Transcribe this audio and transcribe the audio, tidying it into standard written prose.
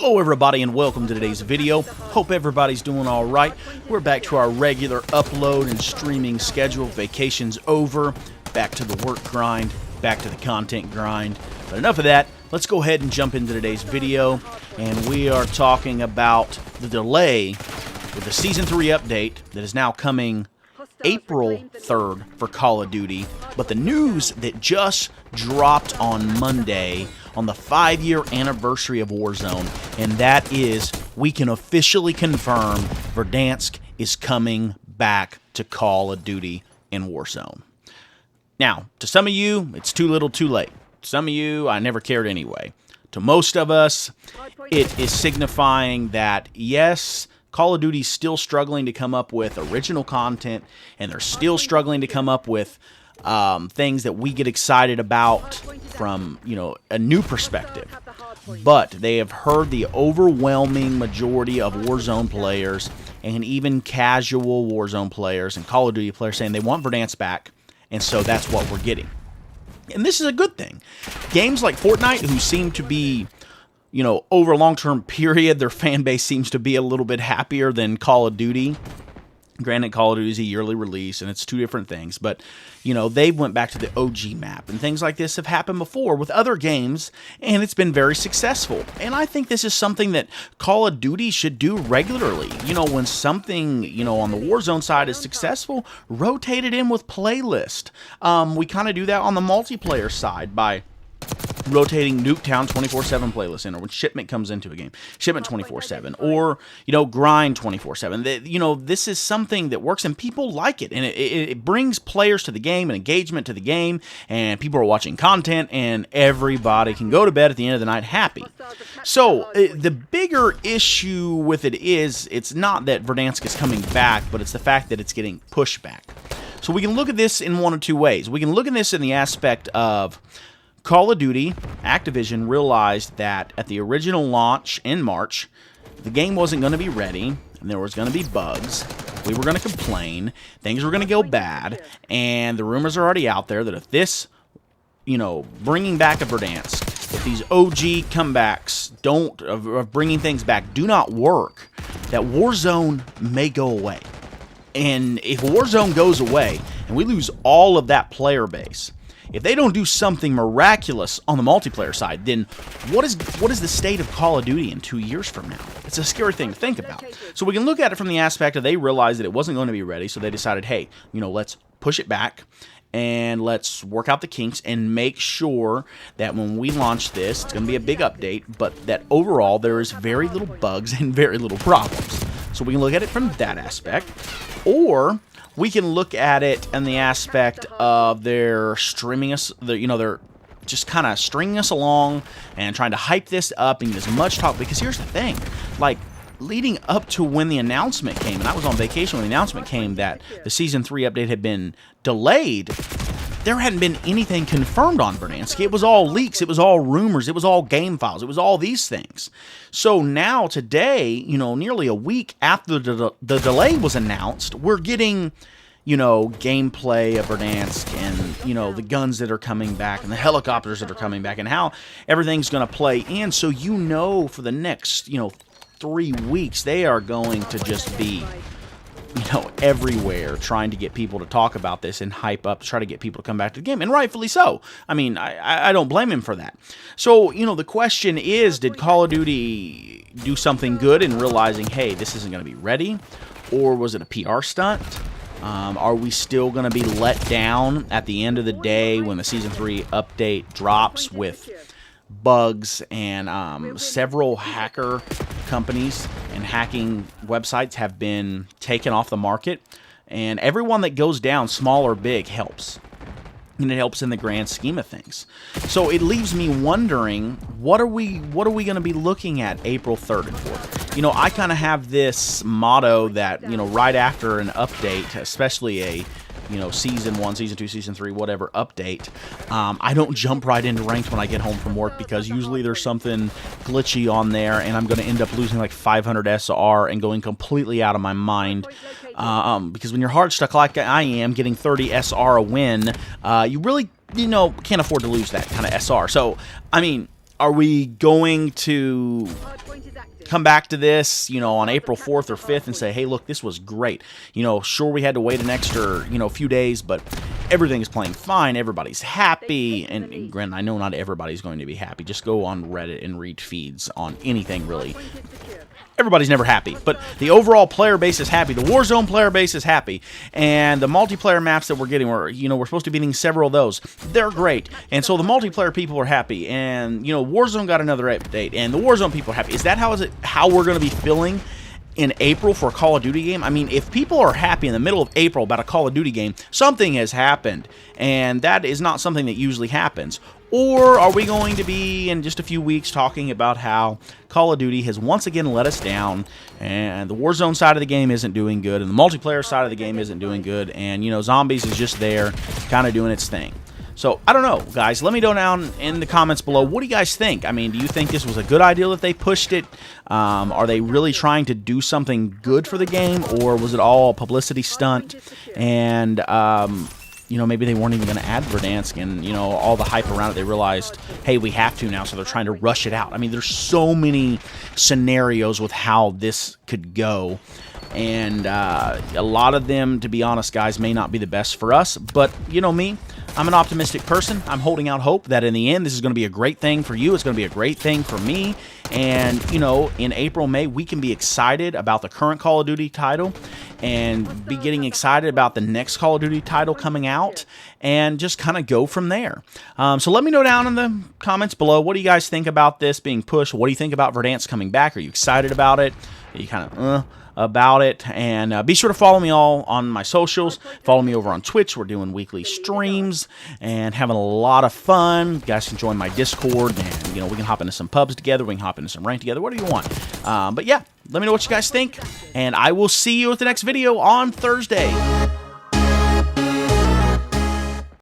Hello everybody and welcome to today's video. Hope everybody's doing alright. We're back to our regular upload and streaming schedule. Vacation's over. Back to the work grind. Back to the content grind. But enough of that. Let's go ahead and jump into today's video. And we are talking about the delay with the Season 3 update that is now coming April 3rd for Call of Duty, but the news that just dropped on Monday on the 5-year anniversary of Warzone, and that is we can officially confirm Verdansk is coming back to Call of Duty in Warzone. Now, to some of you, it's too little too late. To some of you, I never cared anyway. To most of us, it is signifying that, yes, Call of Duty's still struggling to come up with original content, and they're still struggling to come up with things that we get excited about from, a new perspective. But they have heard the overwhelming majority of Warzone players, and even casual Warzone players and Call of Duty players saying they want Verdansk back, and so that's what we're getting. And this is a good thing. Games like Fortnite, who seem to be, over a long-term period, their fan base seems to be a little bit happier than Call of Duty. Granted, Call of Duty is a yearly release, and it's two different things. But, they went back to the OG map, and things like this have happened before with other games, and it's been very successful. And I think this is something that Call of Duty should do regularly. When something, on the Warzone side is successful, rotate it in with playlist. We kind of do that on the multiplayer side by rotating Nuketown 24/7 playlist in, or when shipment comes into a game, shipment 24/7, or grind 24/7. This is something that works and people like it, and it brings players to the game and engagement to the game, and people are watching content, and everybody can go to bed at the end of the night happy. So the bigger issue with it is it's not that Verdansk is coming back, but it's the fact that it's getting pushed back. So we can look at this in one of two ways. We can look at this in the aspect of Call of Duty, Activision realized that at the original launch in March, the game wasn't going to be ready, and there was going to be bugs. We were going to complain, things were going to go bad, and the rumors are already out there that if this, bringing back a Verdansk, if these OG comebacks of bringing things back do not work, that Warzone may go away. And if Warzone goes away, and we lose all of that player base, if they don't do something miraculous on the multiplayer side, then what is the state of Call of Duty in 2 years from now? It's a scary thing to think about. So we can look at it from the aspect of they realized that it wasn't going to be ready, so they decided, hey, let's push it back, and let's work out the kinks and make sure that when we launch this, it's going to be a big update, but that overall there is very little bugs and very little problems. So we can look at it from that aspect, or we can look at it in the aspect of they're streaming us, they're just kind of stringing us along and trying to hype this up and get as much talk. Because here's the thing, leading up to when the announcement came, and I was on vacation when the announcement came that the Season 3 update had been delayed, there hadn't been anything confirmed on Verdansk. It was all leaks, it was all rumors, it was all game files, it was all these things. So now today, nearly a week after the delay was announced, we're getting, gameplay of Verdansk and, the guns that are coming back and the helicopters that are coming back and how everything's going to play in. So for the next, 3 weeks, they are going to just be, everywhere trying to get people to talk about this and hype up, try to get people to come back to the game, and rightfully so. I mean, I don't blame him for that. So, the question is, did Call of Duty do something good in realizing, hey, this isn't going to be ready, or was it a PR stunt? Are we still going to be let down at the end of the day when the Season 3 update drops with bugs and several hacker companies and hacking websites have been taken off the market, and everyone that goes down, small or big, helps, and it helps in the grand scheme of things. So it leaves me wondering, what are we going to be looking at April 3rd and 4th? I kind of have this motto that right after an update, especially a Season 1, Season 2, Season 3, whatever update, I don't jump right into ranked when I get home from work, because usually there's something glitchy on there, and I'm going to end up losing like 500 SR and going completely out of my mind, because when you're hard stuck like I am, getting 30 SR a win, you really, can't afford to lose that kind of SR. So, I mean, Are we going to come back to this, on April 4th or 5th and say, hey, look, this was great. Sure, we had to wait an extra, few days, but everything is playing fine. Everybody's happy. And granted, I know not everybody's going to be happy. Just go on Reddit and read feeds on anything, really. Everybody's never happy, but the overall player base is happy. The Warzone player base is happy, and the multiplayer maps that we're getting, we're supposed to be getting several of those. They're great, and so the multiplayer people are happy, and Warzone got another update, and the Warzone people are happy. Is that how we're going to be feeling in April for a Call of Duty game? I mean, if people are happy in the middle of April about a Call of Duty game, something has happened, and that is not something that usually happens. Or are we going to be, in just a few weeks, talking about how Call of Duty has once again let us down, and the Warzone side of the game isn't doing good, and the multiplayer side of the game isn't doing good, and, Zombies is just there, kind of doing its thing. So, I don't know, guys. Let me know down in the comments below. What do you guys think? I mean, do you think this was a good idea that they pushed it? Are they really trying to do something good for the game, or was it all a publicity stunt? And, maybe they weren't even going to add Verdansk, and, all the hype around it, they realized, hey, we have to now, so they're trying to rush it out. I mean, there's so many scenarios with how this could go, and a lot of them, to be honest, guys, may not be the best for us, but, me, I'm an optimistic person. I'm holding out hope that in the end, this is going to be a great thing for you. It's going to be a great thing for me. And, in April, May, we can be excited about the current Call of Duty title and be getting excited about the next Call of Duty title coming out and just kind of go from there. So let me know down in the comments below. What do you guys think about this being pushed? What do you think about Verdansk coming back? Are you excited about it? Are you kind of about it? And be sure to follow me all on my socials. Follow me over on Twitch. We're doing weekly streams and having a lot of fun. You guys can join my Discord, and we can hop into some pubs together. We can hop into some rank together, whatever you want. But yeah, let me know what you guys think, and I will see you at the next video on Thursday.